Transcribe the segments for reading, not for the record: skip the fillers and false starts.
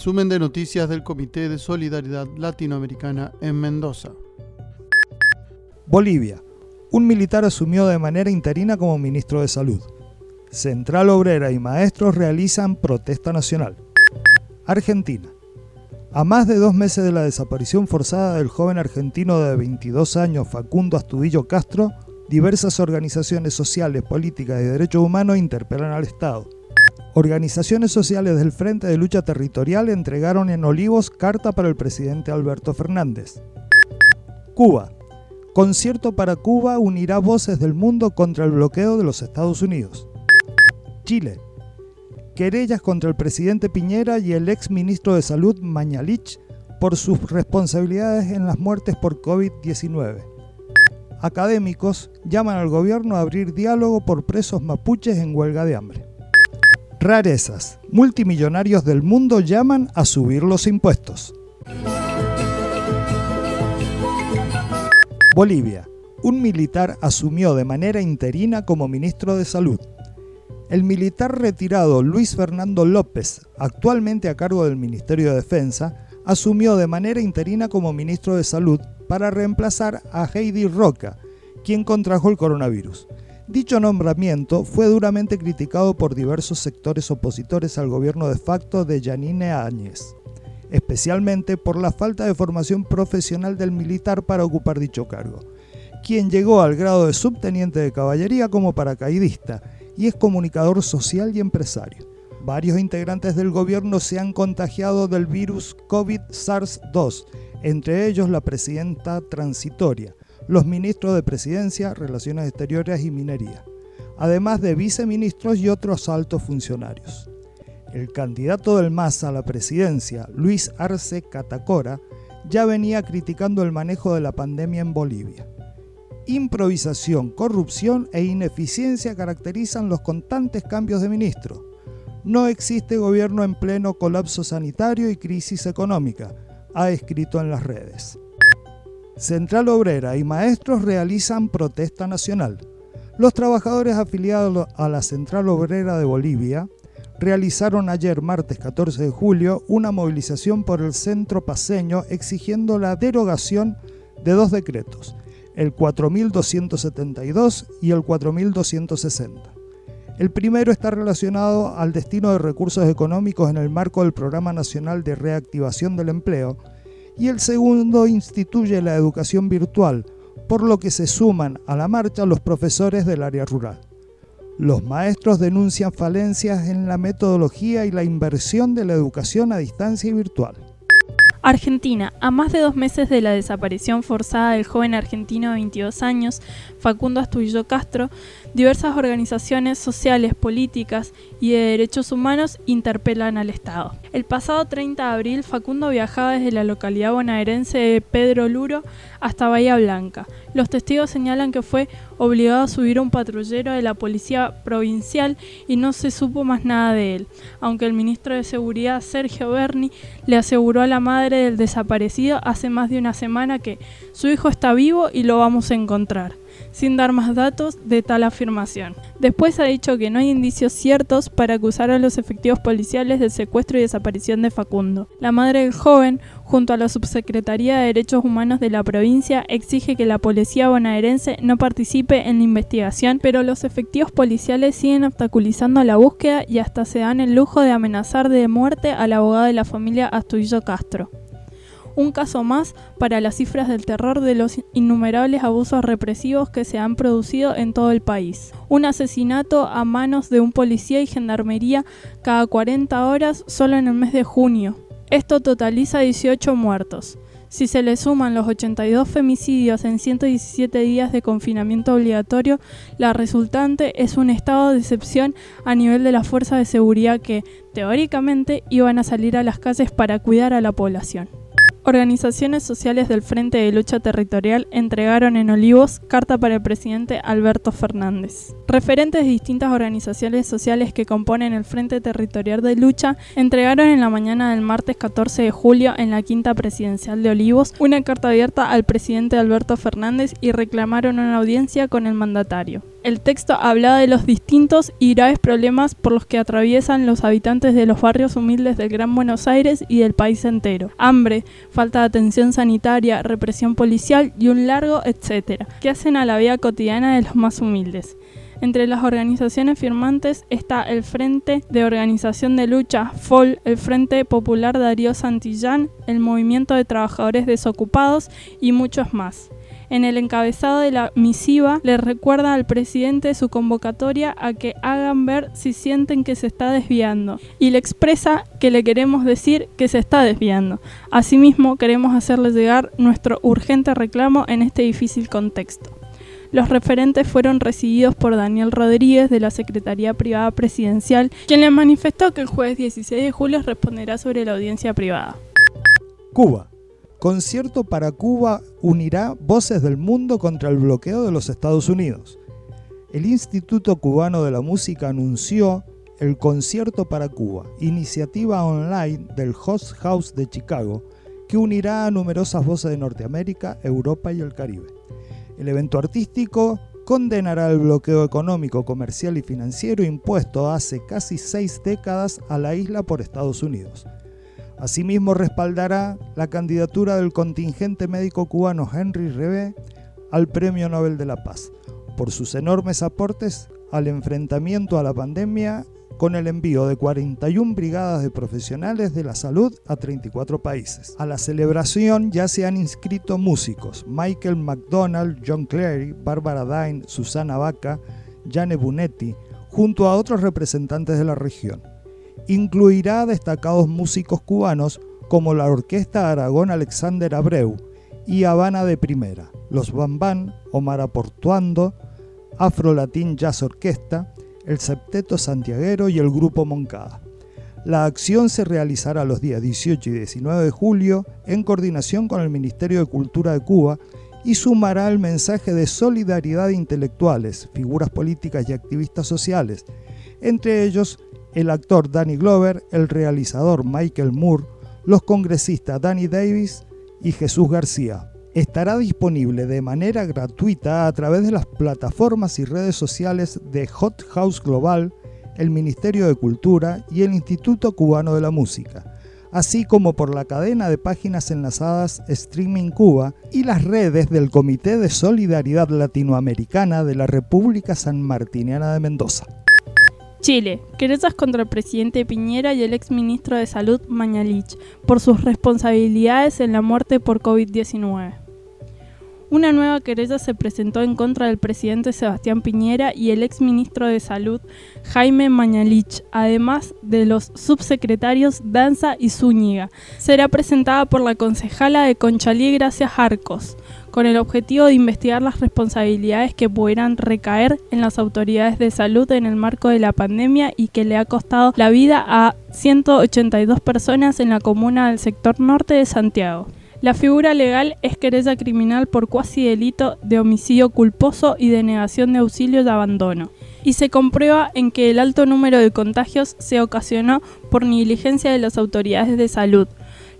Resumen de noticias del Comité de Solidaridad Latinoamericana en Mendoza. Bolivia. Un militar asumió de manera interina como ministro de Salud. Central Obrera y maestros realizan protesta nacional. Argentina. A más de 2 meses de la desaparición forzada del joven argentino de 22 años Facundo Astudillo Castro, diversas organizaciones sociales, políticas y de derechos humanos interpelan al Estado. Organizaciones sociales del Frente de Lucha Territorial entregaron en Olivos carta para el presidente Alberto Fernández. Cuba. Concierto para Cuba unirá voces del mundo contra el bloqueo de los Estados Unidos. Chile. Querellas contra el presidente Piñera y el ex ministro de Salud Mañalich por sus responsabilidades en las muertes por COVID-19. Académicos llaman al gobierno a abrir diálogo por presos mapuches en huelga de hambre. Rarezas. Multimillonarios del mundo llaman a subir los impuestos. Bolivia. Un militar asumió de manera interina como ministro de Salud. El militar retirado Luis Fernando López, actualmente a cargo del Ministerio de Defensa, asumió de manera interina como ministro de Salud para reemplazar a Heidi Roca, quien contrajo el coronavirus. Dicho nombramiento fue duramente criticado por diversos sectores opositores al gobierno de facto de Yanine Áñez, especialmente por la falta de formación profesional del militar para ocupar dicho cargo, quien llegó al grado de subteniente de caballería como paracaidista y es comunicador social y empresario. Varios integrantes del gobierno se han contagiado del virus COVID-SARS-2, entre ellos la presidenta transitoria, los ministros de Presidencia, Relaciones Exteriores y Minería, además de viceministros y otros altos funcionarios. El candidato del MAS a la presidencia, Luis Arce Catacora, ya venía criticando el manejo de la pandemia en Bolivia. Improvisación, corrupción e ineficiencia caracterizan los constantes cambios de ministro. No existe gobierno en pleno colapso sanitario y crisis económica, ha escrito en las redes. Central Obrera y maestros realizan protesta nacional. Los trabajadores afiliados a la Central Obrera de Bolivia realizaron ayer, martes 14 de julio, una movilización por el centro paceño exigiendo la derogación de 2 decretos, el 4.272 y el 4.260. El primero está relacionado al destino de recursos económicos en el marco del Programa Nacional de Reactivación del Empleo y el segundo instituye la educación virtual, por lo que se suman a la marcha los profesores del área rural. Los maestros denuncian falencias en la metodología y la inversión de la educación a distancia y virtual. Argentina. A más de 2 meses de la desaparición forzada del joven argentino de 22 años, Facundo Astudillo Castro, diversas organizaciones sociales, políticas y de derechos humanos interpelan al Estado. El pasado 30 de abril, Facundo viajaba desde la localidad bonaerense de Pedro Luro hasta Bahía Blanca. Los testigos señalan que fue obligado a subir a un patrullero de la policía provincial y no se supo más nada de él, aunque el ministro de Seguridad, Sergio Berni, le aseguró a la madre del desaparecido hace más de una semana que su hijo está vivo y lo vamos a encontrar, sin dar más datos de tal afirmación. Después ha dicho que no hay indicios ciertos para acusar a los efectivos policiales del secuestro y desaparición de Facundo. La madre del joven, junto a la Subsecretaría de Derechos Humanos de la provincia, exige que la policía bonaerense no participe en la investigación, pero los efectivos policiales siguen obstaculizando la búsqueda y hasta se dan el lujo de amenazar de muerte al abogado de la familia Astudillo Castro. Un caso más para las cifras del terror de los innumerables abusos represivos que se han producido en todo el país. Un asesinato a manos de un policía y gendarmería cada 40 horas solo en el mes de junio. Esto totaliza 18 muertos. Si se le suman los 82 femicidios en 117 días de confinamiento obligatorio, la resultante es un estado de excepción a nivel de las fuerzas de seguridad que, teóricamente, iban a salir a las calles para cuidar a la población. Organizaciones sociales del Frente de Lucha Territorial entregaron en Olivos carta para el presidente Alberto Fernández. Referentes de distintas organizaciones sociales que componen el Frente Territorial de Lucha entregaron en la mañana del martes 14 de julio en la Quinta Presidencial de Olivos una carta abierta al presidente Alberto Fernández y reclamaron una audiencia con el mandatario. El texto hablaba de los distintos y graves problemas por los que atraviesan los habitantes de los barrios humildes del Gran Buenos Aires y del país entero. Hambre, falta de atención sanitaria, represión policial y un largo etcétera, que hacen a la vida cotidiana de los más humildes. Entre las organizaciones firmantes está el Frente de Organización de Lucha, FOL, el Frente Popular Darío Santillán, el Movimiento de Trabajadores Desocupados y muchos más. En el encabezado de la misiva le recuerda al presidente su convocatoria a que hagan ver si sienten que se está desviando y le expresa que le queremos decir que se está desviando. Asimismo, queremos hacerle llegar nuestro urgente reclamo en este difícil contexto. Los referentes fueron recibidos por Daniel Rodríguez de la Secretaría Privada Presidencial, quien les manifestó que el jueves 16 de julio responderá sobre la audiencia privada. Cuba. Concierto para Cuba unirá voces del mundo contra el bloqueo de los Estados Unidos. El Instituto Cubano de la Música anunció el Concierto para Cuba, iniciativa online del Host House de Chicago, que unirá a numerosas voces de Norteamérica, Europa y el Caribe. El evento artístico condenará el bloqueo económico, comercial y financiero impuesto hace casi 6 décadas a la isla por Estados Unidos. Asimismo, respaldará la candidatura del contingente médico cubano Henry Rebé al Premio Nobel de la Paz por sus enormes aportes al enfrentamiento a la pandemia, con el envío de 41 brigadas de profesionales de la salud a 34 países. A la celebración ya se han inscrito músicos Michael McDonald, John Cleary, Barbara Dine, Susana Baca, Jane Bunetti, junto a otros representantes de la región. Incluirá destacados músicos cubanos como la Orquesta Aragón Alexander Abreu y Habana de Primera, los Bambán, Omar Aportuando, Afro Latin Jazz Orquesta, el Septeto Santiaguero y el Grupo Moncada. La acción se realizará los días 18 y 19 de julio en coordinación con el Ministerio de Cultura de Cuba y sumará el mensaje de solidaridad de intelectuales, figuras políticas y activistas sociales, entre ellos el actor Danny Glover, el realizador Michael Moore, los congresistas Danny Davis y Jesús García. Estará disponible de manera gratuita a través de las plataformas y redes sociales de Hot House Global, el Ministerio de Cultura y el Instituto Cubano de la Música, así como por la cadena de páginas enlazadas Streaming Cuba y las redes del Comité de Solidaridad Latinoamericana de la República Sanmartiniana de Mendoza. Chile, querellas contra el presidente Piñera y el exministro de Salud Mañalich por sus responsabilidades en la muerte por COVID-19. Una nueva querella se presentó en contra del presidente Sebastián Piñera y el exministro de Salud Jaime Mañalich, además de los subsecretarios Danza y Zúñiga. Será presentada por la concejala de Conchalí Gracias Arcos, con el objetivo de investigar las responsabilidades que pudieran recaer en las autoridades de salud en el marco de la pandemia y que le ha costado la vida a 182 personas en la comuna del sector norte de Santiago. La figura legal es querella criminal por cuasi delito de homicidio culposo y de negación de auxilio y abandono, y se comprueba en que el alto número de contagios se ocasionó por negligencia de las autoridades de salud,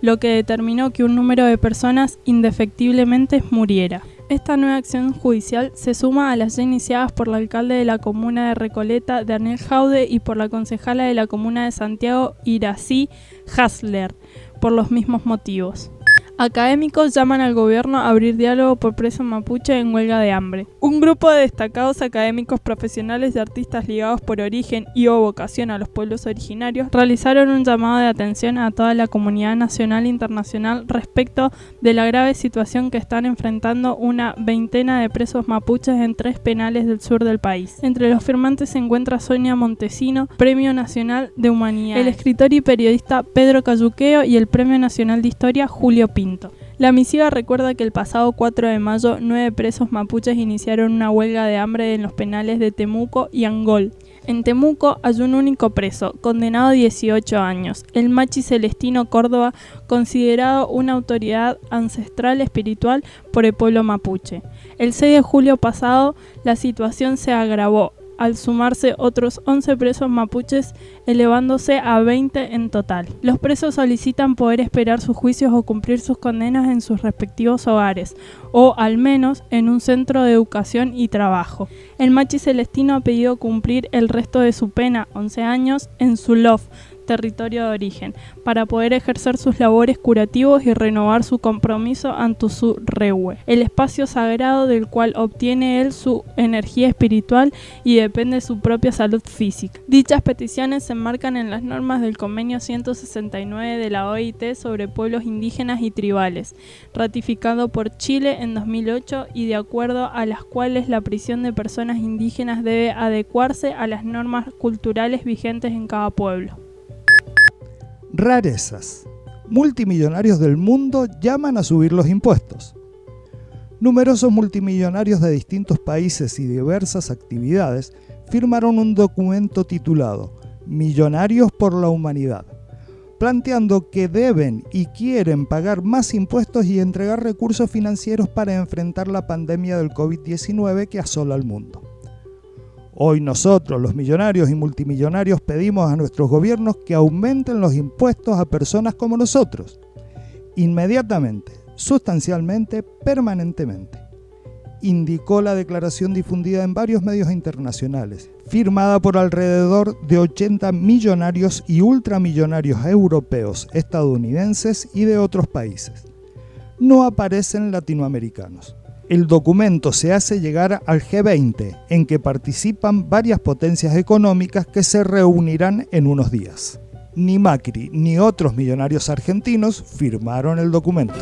lo que determinó que un número de personas indefectiblemente muriera. Esta nueva acción judicial se suma a las ya iniciadas por el alcalde de la comuna de Recoleta, Daniel Jaude, y por la concejala de la comuna de Santiago, Irací Hasler, por los mismos motivos. Académicos llaman al gobierno a abrir diálogo por presos mapuche en huelga de hambre. Un grupo de destacados académicos profesionales y artistas ligados por origen y o vocación a los pueblos originarios realizaron un llamado de atención a toda la comunidad nacional e internacional respecto de la grave situación que están enfrentando una veintena de presos mapuches en 3 penales del sur del país. Entre los firmantes se encuentra Sonia Montesino, Premio Nacional de Humanidades, el escritor y periodista Pedro Cayuqueo y el Premio Nacional de Historia Julio Pinto. La misiva recuerda que el pasado 4 de mayo 9 presos mapuches iniciaron una huelga de hambre en los penales de Temuco y Angol. En Temuco hay un único preso, condenado a 18 años, el Machi Celestino Córdoba, considerado una autoridad ancestral espiritual por el pueblo mapuche. El 6 de julio pasado la situación se agravó al sumarse otros 11 presos mapuches, elevándose a 20 en total. Los presos solicitan poder esperar sus juicios o cumplir sus condenas en sus respectivos hogares, o al menos en un centro de educación y trabajo. El Machi Celestino ha pedido cumplir el resto de su pena, 11 años, en su LOF, territorio de origen, para poder ejercer sus labores curativos y renovar su compromiso ante su Reue, el espacio sagrado del cual obtiene él su energía espiritual y depende de su propia salud física. Dichas peticiones se enmarcan en las normas del Convenio 169 de la OIT sobre pueblos indígenas y tribales, ratificado por Chile en 2008 y de acuerdo a las cuales la prisión de personas indígenas debe adecuarse a las normas culturales vigentes en cada pueblo. Rarezas. Multimillonarios del mundo llaman a subir los impuestos. Numerosos multimillonarios de distintos países y diversas actividades firmaron un documento titulado Millonarios por la Humanidad, planteando que deben y quieren pagar más impuestos y entregar recursos financieros para enfrentar la pandemia del COVID-19 que asola al mundo. Hoy nosotros, los millonarios y multimillonarios, pedimos a nuestros gobiernos que aumenten los impuestos a personas como nosotros, inmediatamente, sustancialmente, permanentemente, indicó la declaración difundida en varios medios internacionales, firmada por alrededor de 80 millonarios y ultramillonarios europeos, estadounidenses y de otros países. No aparecen latinoamericanos. El documento se hace llegar al G20, en que participan varias potencias económicas que se reunirán en unos días. Ni Macri ni otros millonarios argentinos firmaron el documento.